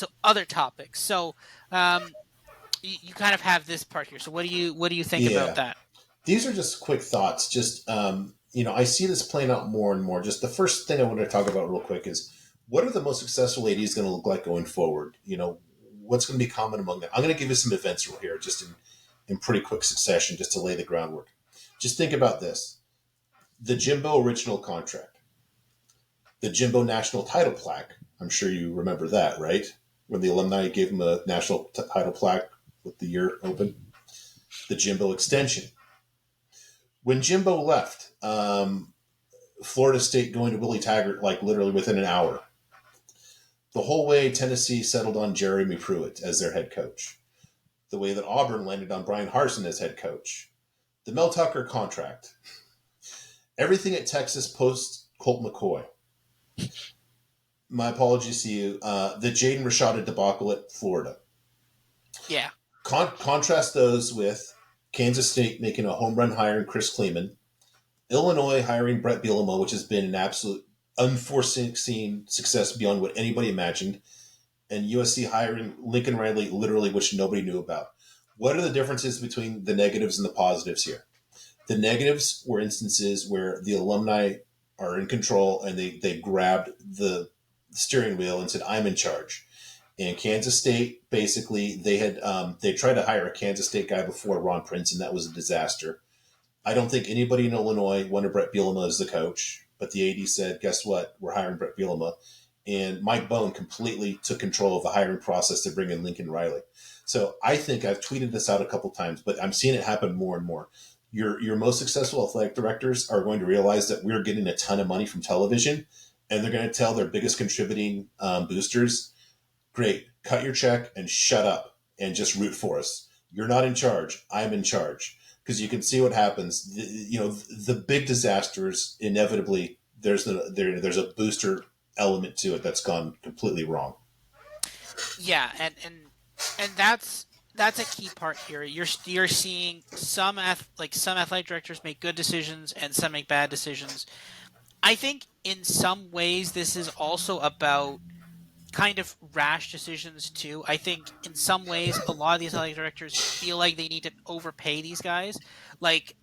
to other topics. So you kind of have this part here. So what do you think about Yeah. that? These are just quick thoughts. Just, I see this playing out more and more. Just the first thing I want to talk about real quick is what are the most successful ADs going to look like going forward? What's going to be common among them? I'm going to give you some events real here, just in pretty quick succession, just to lay the groundwork. Just think about this. The Jimbo original contract, the Jimbo national title plaque. I'm sure you remember that, right? When the alumni gave him a national title plaque with the year open. The Jimbo extension. When Jimbo left, Florida State going to Willie Taggart like literally within an hour. The whole way Tennessee settled on Jeremy Pruitt as their head coach. The way that Auburn landed on Brian Harsin as head coach. The Mel Tucker contract. Everything at Texas post Colt McCoy. My apologies to you. The Jaden Rashada debacle at Florida. Yeah. Contrast those with Kansas State making a home run hire in Chris Kleeman, Illinois hiring Brett Bielema, which has been an absolute unforeseen success beyond what anybody imagined, and USC hiring Lincoln Riley, literally, which nobody knew about. What are the differences between the negatives and the positives here? The negatives were instances where the alumni are in control and they grabbed the steering wheel and said, "I'm in charge." In Kansas State, basically, they tried to hire a Kansas State guy before, Ron Prince, and that was a disaster. I don't think anybody in Illinois wanted Brett Bielema as the coach, but the AD said, "Guess what? We're hiring Brett Bielema." And Mike Bone completely took control of the hiring process to bring in Lincoln Riley. So I think I've tweeted this out a couple times, but I'm seeing it happen more and more. Your most successful athletic directors are going to realize that we're getting a ton of money from television, and they're going to tell their biggest contributing boosters, "Great, cut your check and shut up and just root for us. You're not in charge. I'm in charge." Because you can see what happens. The big disasters inevitably there's a booster element to it that's gone completely wrong. Yeah, and that's a key part here. You're seeing some athletic directors make good decisions and some make bad decisions. I think in some ways this is also about kind of rash decisions too. I think in some ways a lot of these athletic directors feel like they need to overpay these guys. Like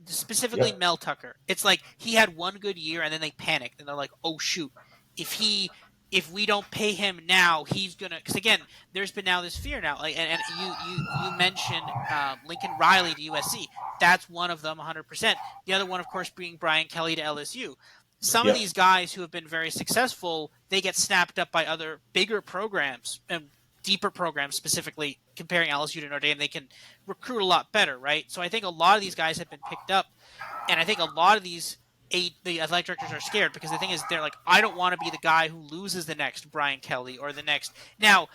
specifically Yep. Mel Tucker. It's like he had one good year and then they panicked and they're like, "Oh shoot. If we don't pay him now, he's gonna." Because again, there's been now this fear now. Like, and you mentioned Lincoln Riley to USC. That's one of them, 100%. The other one, of course, being Brian Kelly to LSU. Some of Yep. these guys who have been very successful, they get snapped up by other bigger programs and deeper programs, specifically comparing LSU to Notre Dame. They can recruit a lot better, right? So I think a lot of these guys have been picked up, and I think a lot of the athletic directors are scared because the thing is they're like, I don't want to be the guy who loses the next Brian Kelly or the next. Now,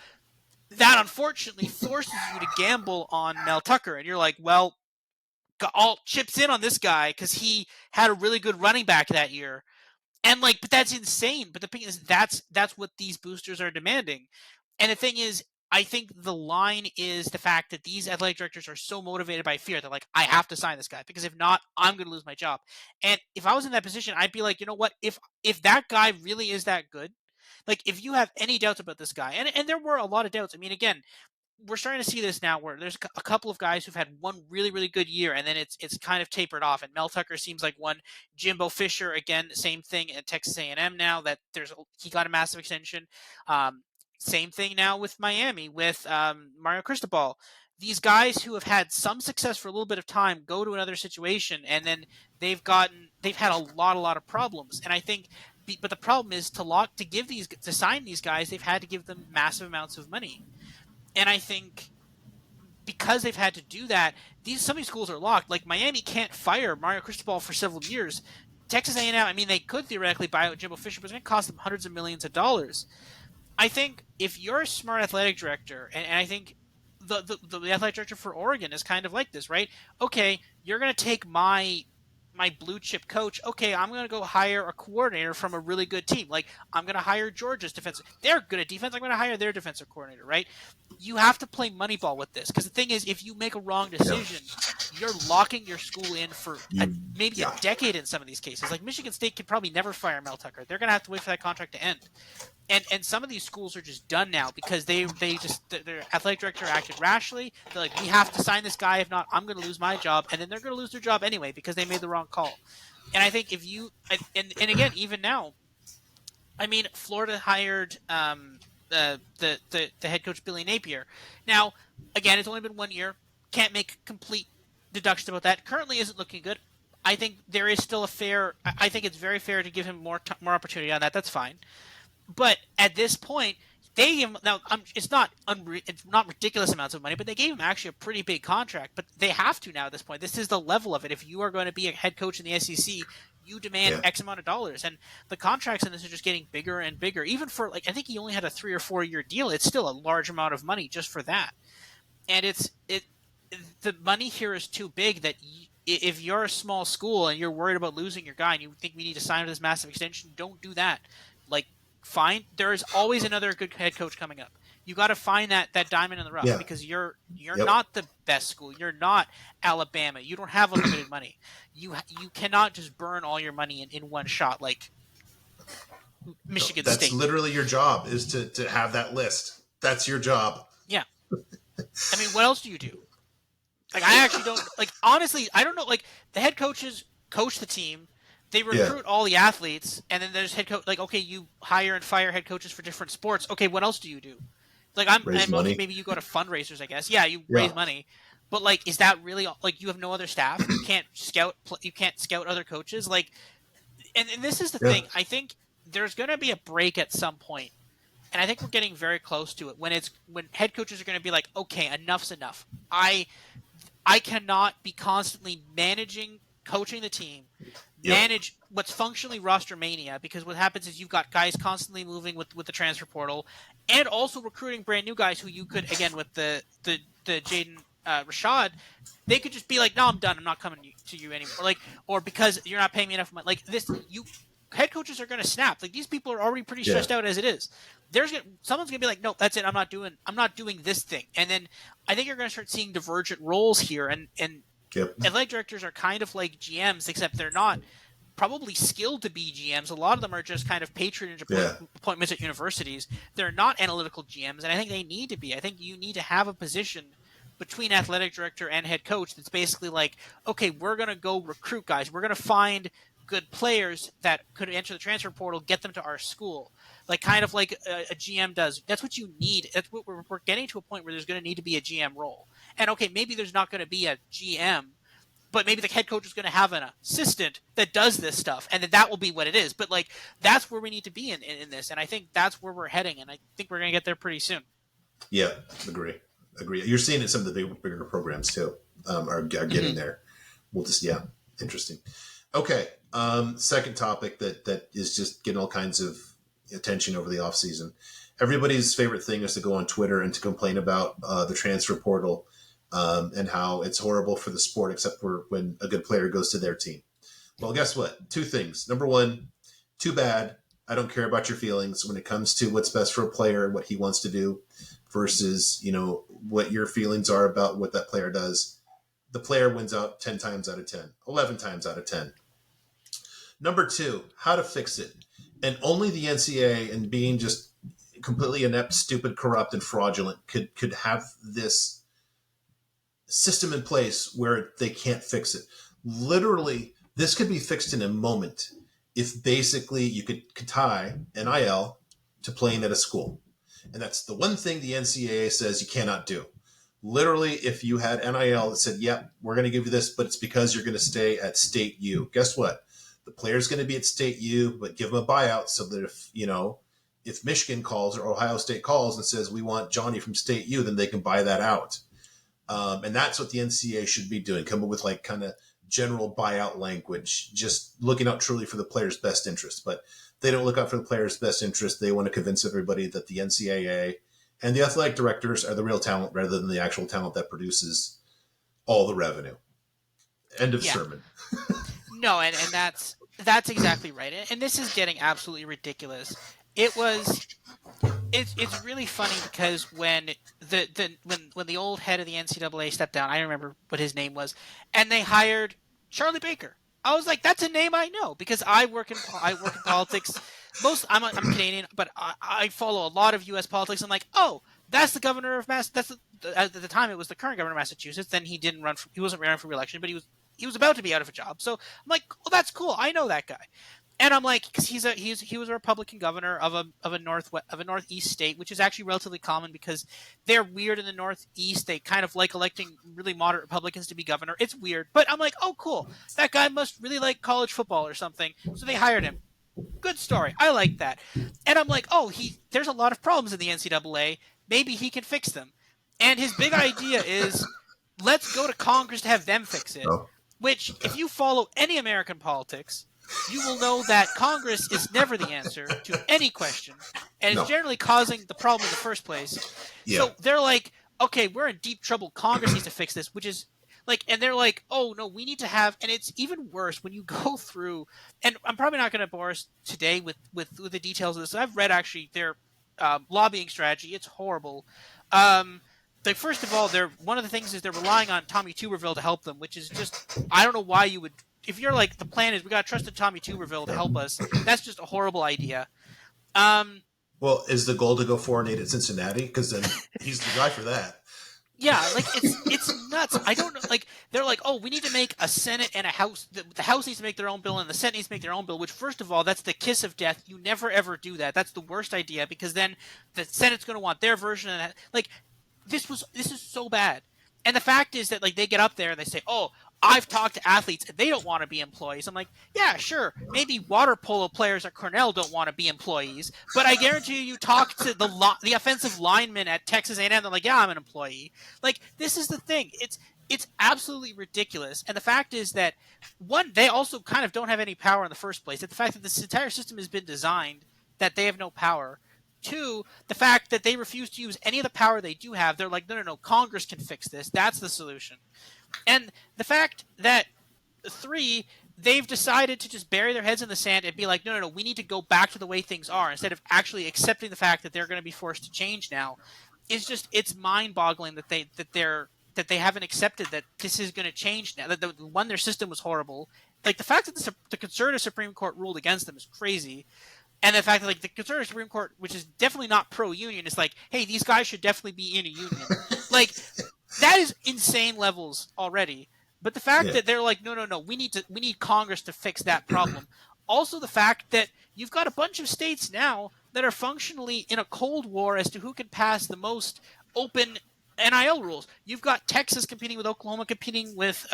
that unfortunately forces you to gamble on Mel Tucker, and you're like, well, all chips in on this guy because he had a really good running back that year. And but that's insane. But the thing is, that's what these boosters are demanding. And the thing is, I think the line is the fact that these athletic directors are so motivated by fear. They're like, I have to sign this guy because if not, I'm going to lose my job. And if I was in that position, I'd be like, you know what? If that guy really is that good, like if you have any doubts about this guy, and there were a lot of doubts. I mean, again, we're starting to see this now where there's a couple of guys who've had one really, really good year and then it's kind of tapered off. And Mel Tucker seems like one. Jimbo Fisher, again, same thing at Texas A&M now that he got a massive extension. Same thing now with Miami with Mario Cristobal. These guys who have had some success for a little bit of time go to another situation and then they've had a lot of problems. And I think, but the problem is to sign these guys, they've had to give them massive amounts of money. And I think because they've had to do that, some of these schools are locked. Like Miami can't fire Mario Cristobal for several years. Texas A&M, I mean, they could theoretically buy out Jimbo Fisher, but it's going to cost them hundreds of millions of dollars. I think if you're a smart athletic director, and I think the athletic director for Oregon is kind of like this, right? Okay, you're going to take my blue chip coach. Okay, I'm going to go hire a coordinator from a really good team. Like I'm going to hire Georgia's defensive. They're good at defense. I'm going to hire their defensive coordinator, right? You have to play Moneyball with this because the thing is, if you make a wrong decision, you're locking your school in for maybe a decade in some of these cases. Like Michigan State could probably never fire Mel Tucker. They're going to have to wait for that contract to end. And some of these schools are just done now because their athletic director acted rashly. They're like, we have to sign this guy, if not, I'm going to lose my job, and then they're going to lose their job anyway because they made the wrong call. And I think if you and again, even now, I mean, Florida hired the head coach Billy Napier. Now, again, it's only been 1 year. Can't make complete deductions about that. Currently, isn't looking good. I think there is still a fair. I think it's very fair to give him more opportunity on that. That's fine. But at this point, they gave him, now it's not ridiculous amounts of money, but they gave him actually a pretty big contract. But they have to now at this point. This is the level of it. If you are going to be a head coach in the SEC, you demand X amount of dollars, and the contracts in this are just getting bigger and bigger. Even for I think he only had a 3 or 4 year deal. It's still a large amount of money just for that, and the money here is too big that. If you're a small school and you're worried about losing your guy and you think we need to sign this massive extension, don't do that. Fine. There is always another good head coach coming up. You got to find that diamond in the rough because you're not the best school. You're not Alabama. You don't have unlimited money. You cannot just burn all your money in one shot like Michigan State. That's literally your job, is to have that list. That's your job. Yeah. I mean, what else do you do? I actually don't honestly, I don't know. The head coaches coach the team. They recruit all the athletes, and then there's head coach. Okay, you hire and fire head coaches for different sports. Okay, what else do you do? Maybe you go to fundraisers, I guess. Yeah, you raise money, but is that really you have no other staff? You can't scout. You can't scout other coaches. And this is the thing. I think there's going to be a break at some point, and I think we're getting very close to it. When head coaches are going to be like, okay, enough's enough. I cannot be constantly coaching the team. Manage what's functionally roster mania, because what happens is you've got guys constantly moving with the transfer portal, and also recruiting brand new guys who you could, again, with the Jaden Rashad, they could just be like, no, I'm done, I'm not coming to you anymore, or because you're not paying me enough money. Head coaches are going to snap. These people are already pretty stressed out as it is. Someone's going to be like, no, that's it, I'm not doing this thing, and then I think you're going to start seeing divergent roles here, and athletic directors are kind of like GMs, except they're not probably skilled to be GMs. A lot of them are just kind of patronage appointments at universities. They're not analytical GMs, and I think they need to be. I think you need to have a position between athletic director and head coach that's basically okay, we're going to go recruit guys. We're going to find good players that could enter the transfer portal, get them to our school. Kind of like a GM does. That's what you need. That's what we're getting to a point where there's going to need to be a GM role. And okay, maybe there's not going to be a GM, but maybe the head coach is going to have an assistant that does this stuff, and then that will be what it is. But that's where we need to be in this, and I think that's where we're heading, and I think we're going to get there pretty soon. Yeah, agree. You're seeing it in some of the bigger programs too are getting there. We'll just interesting. Okay, second topic that is just getting all kinds of attention over the off season. Everybody's favorite thing is to go on Twitter and to complain about the transfer portal. And how it's horrible for the sport, except for when a good player goes to their team. Well, guess what? 2 things. Number 1, too bad. I don't care about your feelings when it comes to what's best for a player, what he wants to do, versus, what your feelings are about what that player does. The player wins out 10 times out of 10, 11 times out of 10. Number 2, how to fix it. And only the NCAA, and being just completely inept, stupid, corrupt, and fraudulent, could have this system in place where they can't fix it. Literally, this could be fixed in a moment if basically you could tie NIL to playing at a school. And that's the one thing the NCAA says you cannot do. Literally, if you had NIL that said, yep, we're going to give you this, but it's because you're going to stay at State U. Guess what? The player's going to be at State U, but give them a buyout so that if Michigan calls or Ohio State calls and says, we want Johnny from State U, then they can buy that out. And that's what the NCAA should be doing. Come up with kind of general buyout language, just looking out truly for the player's best interest. But they don't look out for the player's best interest. They want to convince everybody that the NCAA and the athletic directors are the real talent rather than the actual talent that produces all the revenue. End of sermon. No, and that's exactly right. And this is getting absolutely ridiculous. It's really funny because when the old head of the NCAA stepped down, I remember what his name was, and they hired Charlie Baker. I was like, that's a name I know because I work in politics. I'm Canadian, but I follow a lot of U.S. politics. I'm like, oh, that's the governor of Mass. At the time it was the current governor of Massachusetts. Then he wasn't running for re-election, but he was about to be out of a job. So I'm like, oh, that's cool. I know that guy. And I'm like, because he was a Republican governor of a northeast state, which is actually relatively common because they're weird in the northeast. They kind of like electing really moderate Republicans to be governor. It's weird, but I'm like, oh, cool. That guy must really like college football or something. So they hired him. Good story. I like that. And I'm like, oh, there's a lot of problems in the NCAA. Maybe he can fix them. And his big idea is, let's go to Congress to have them fix it. Oh. Which, if you follow any American politics, you will know that Congress is never the answer to any question, and it's generally causing the problem in the first place. Yeah. So they're like, okay, we're in deep trouble. Congress needs to fix this, which is like, and they're like, oh no, we need to have, and it's even worse when you go through, and I'm probably not going to bore us today with the details of this. I've read actually their lobbying strategy. It's horrible. Like, first of all, one of the things is they're relying on Tommy Tuberville to help them, which is just, I don't know why you would, if you're like, the plan is we got to trust Tommy Tuberville to help us, that's just a horrible idea. Well, is the goal to go 4-8 at Cincinnati? Because then he's the guy for that. Yeah, like, it's nuts. I don't know, like, they're like, oh, we need to make a Senate and a House. The House needs to make their own bill and the Senate needs to make their own bill, which, first of all, that's the kiss of death. You never, ever do that. That's the worst idea, because then the Senate's going to want their version of that. Like, this is so bad. And the fact is that, like, they get up there and they say, oh, I've talked to athletes and they don't want to be employees. I'm like, yeah, sure. Maybe water polo players at Cornell don't want to be employees, but I guarantee you talk to the offensive lineman at Texas A&M, they're like, yeah, I'm an employee. Like, this is the thing. It's absolutely ridiculous. And the fact is that, one, they also kind of don't have any power in the first place. That the fact that this entire system has been designed that they have no power. Two, the fact that they refuse to use any of the power they do have. They're like, no, Congress can fix this. That's the solution. And the fact that, three, they've decided to just bury their heads in the sand and be like, no, we need to go back to the way things are, instead of actually accepting the fact that they're going to be forced to change now, is just, it's mind-boggling that they haven't accepted that this is going to change now. That their system was horrible. Like, the fact that the conservative Supreme Court ruled against them is crazy. And the fact that, like, the conservative Supreme Court, which is definitely not pro-union, is like, hey, these guys should definitely be in a union. Like, that is insane levels already. But the fact that they're like, no, we need Congress to fix that problem. Also, the fact that you've got a bunch of states now that are functionally in a cold war as to who can pass the most open NIL rules. You've got Texas competing with Oklahoma, competing with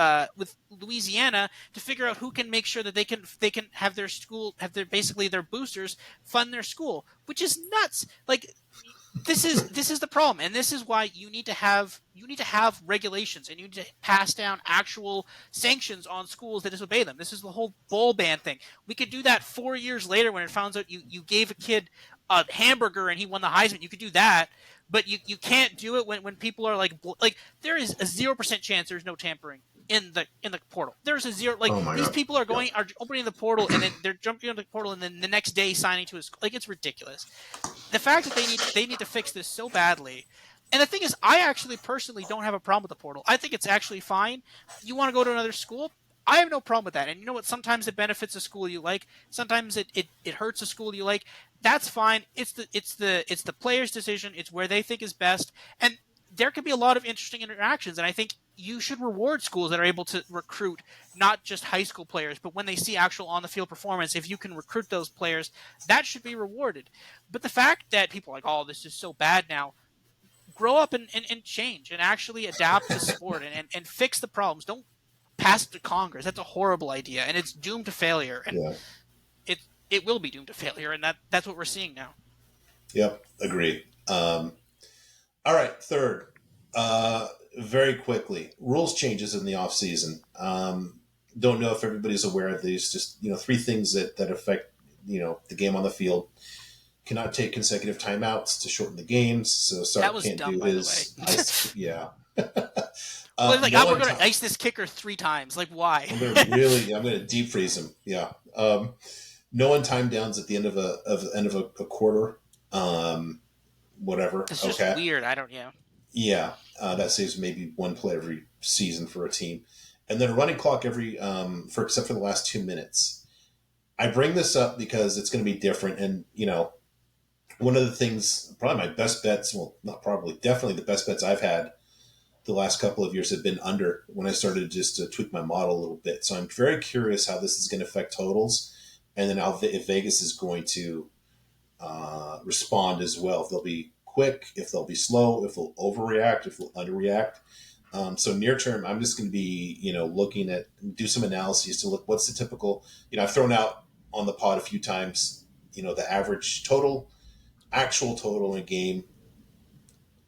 Louisiana to figure out who can make sure that they can have their school, basically their boosters fund their school, which is nuts. Like, this is the problem, and this is why you need to have regulations, and you need to pass down actual sanctions on schools that disobey them. This is the whole bowl ban thing. We could do that 4 years later when it finds out you gave a kid a hamburger and he won the Heisman. You could do that. But you can't do it when people are like there is a 0% chance there's no tampering in the portal. There's a zero, like, these people are opening the portal and then they're jumping into the portal and then the next day signing to like, it's ridiculous. The fact that they need to fix this so badly. And the thing is, I actually personally don't have a problem with the portal. I think it's actually fine. You want to go to another school? I have no problem with that. And you know what? Sometimes it benefits a school you like. Sometimes it hurts a school you like. That's fine. It's the player's decision. It's where they think is best. And there can be a lot of interesting interactions. And I think you should reward schools that are able to recruit not just high school players, but when they see actual on the field performance, if you can recruit those players, that should be rewarded. But the fact that people are like, oh, this is so bad now, grow up and change and actually adapt the sport and fix the problems. Don't pass it to Congress. That's a horrible idea, and it's doomed to failure. And it will be doomed to failure, and that's what we're seeing now. Yep, agree. All right, third, very quickly, rules changes in the off season. Don't know if everybody's aware of these. Just, three things that affect the game on the field. Cannot take consecutive timeouts to shorten the games. So Sark can't do his ice. Yeah. Well, like, we're going to ice this kicker 3 times. Like, why? I'm going to deep freeze him. Yeah. No one time downs at the end of a quarter. Whatever. It's just weird. I don't. Yeah. Yeah. That saves maybe one play every season for a team, and then a running clock every except for the last 2 minutes. I bring this up because it's going to be different, and one of the things, probably my best bets, well, not probably, definitely the best bets I've had the last couple of years have been under when I started just to tweak my model a little bit. So I'm very curious how this is going to affect totals, and then if Vegas is going to respond as well. If they'll be quick, if they'll be slow, if they'll overreact, if they'll underreact. So near term, I'm just going to be, looking at, do some analyses to look what's the typical, I've thrown out on the pod a few times, the average total, actual total in a game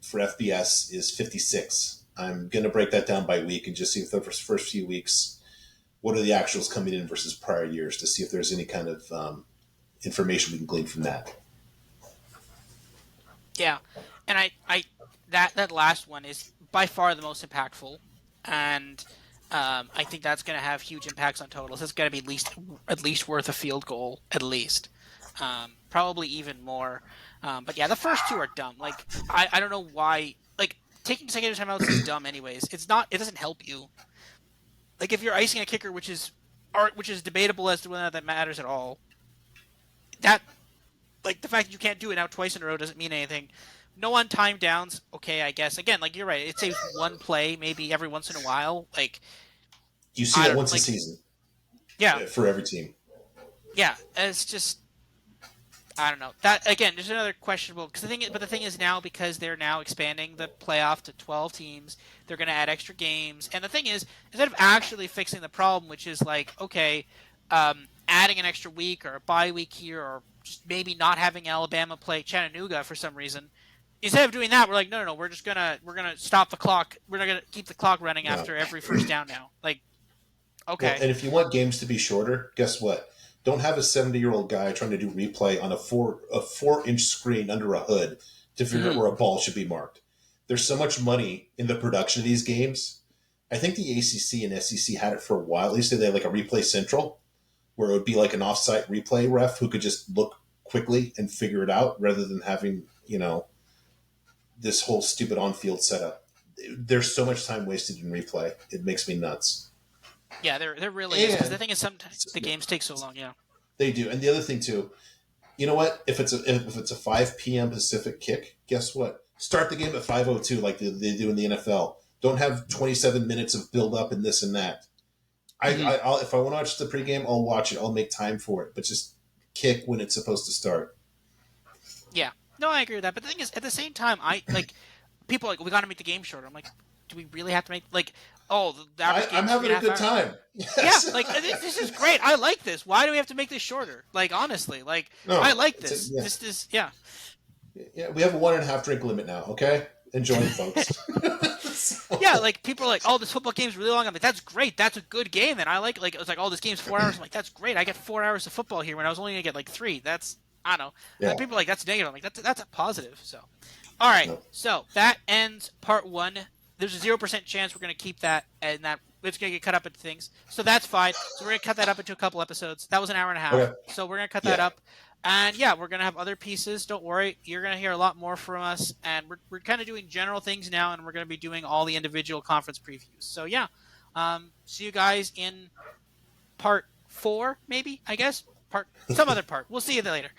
for FBS is 56. I'm going to break that down by week and just see if the first few weeks, what are the actuals coming in versus prior years to see if there's any kind of information we can glean from that. Yeah, and I that last one is by far the most impactful, and I think that's going to have huge impacts on totals. It's going to be at least worth a field goal, at least, probably even more. But yeah, the first two are dumb. Like I don't know why. Like taking consecutive timeouts is dumb, anyways. It's not. It doesn't help you. Like if you're icing a kicker, which is debatable as to whether that matters at all. That. Like, the fact that you can't do it now twice in a row doesn't mean anything. No on-time downs, okay, I guess. Again, like, you're right. It saves one play maybe every once in a while. Like, you see that once a season. Yeah. For every team. Yeah, it's just, I don't know. That, again, there's another questionable, but the thing is now, because they're now expanding the playoff to 12 teams, they're going to add extra games. And the thing is, instead of actually fixing the problem, which is like, okay, adding an extra week or a bye week here, or just maybe not having Alabama play Chattanooga for some reason. Instead of doing that, we're like, no, we're gonna stop the clock. We're not gonna keep the clock running after every first down now. Like, okay. Well, and if you want games to be shorter, guess what? Don't have a 70-year-old guy trying to do replay on a 4-inch screen under a hood to figure out where a ball should be marked. There's so much money in the production of these games. I think the ACC and SEC had it for a while. At least they had like a Replay Central, where it would be like an offsite replay ref who could just look quickly and figure it out rather than having, this whole stupid on-field setup. There's so much time wasted in replay. It makes me nuts. Yeah, there really is. Because the thing is, sometimes the games take so long, yeah. They do. And the other thing, too, you know what? If it's a 5 p.m. Pacific kick, guess what? Start the game at 5:02 like they do in the NFL. Don't have 27 minutes of build-up and this and that. I'll, if I want to watch the pregame, I'll watch it. I'll make time for it. But just kick when it's supposed to start. Yeah. No, I agree with that. But the thing is, at the same time, people are like, we got to make the game shorter. I'm like, do we really have to make, like, the average game I'm having a good time. Yes. Yeah, like, this is great. I like this. Why do we have to make this shorter? Like, honestly, like, no, I like this. This is, yeah. Yeah, we have a 1.5 drink limit now, okay? Enjoy it, folks. Yeah, like people are like, this football game's really long. I'm like, that's great. That's a good game. And I like it was like, this game's 4 hours. I'm like, that's great. I get 4 hours of football here when I was only gonna get like 3. That's, I don't know. Yeah. People are like, that's negative. I'm like, that's a positive. So, all right. No. So that ends part 1. There's a 0% chance we're gonna keep that, and that it's gonna get cut up into things. So that's fine. So we're gonna cut that up into a couple episodes. That was an hour and a half. Okay. So we're gonna cut that up. And yeah, we're going to have other pieces. Don't worry. You're going to hear a lot more from us. And we're kind of doing general things now, and we're going to be doing all the individual conference previews. So yeah, see you guys in part 4, maybe, I guess. Some other part. We'll see you later.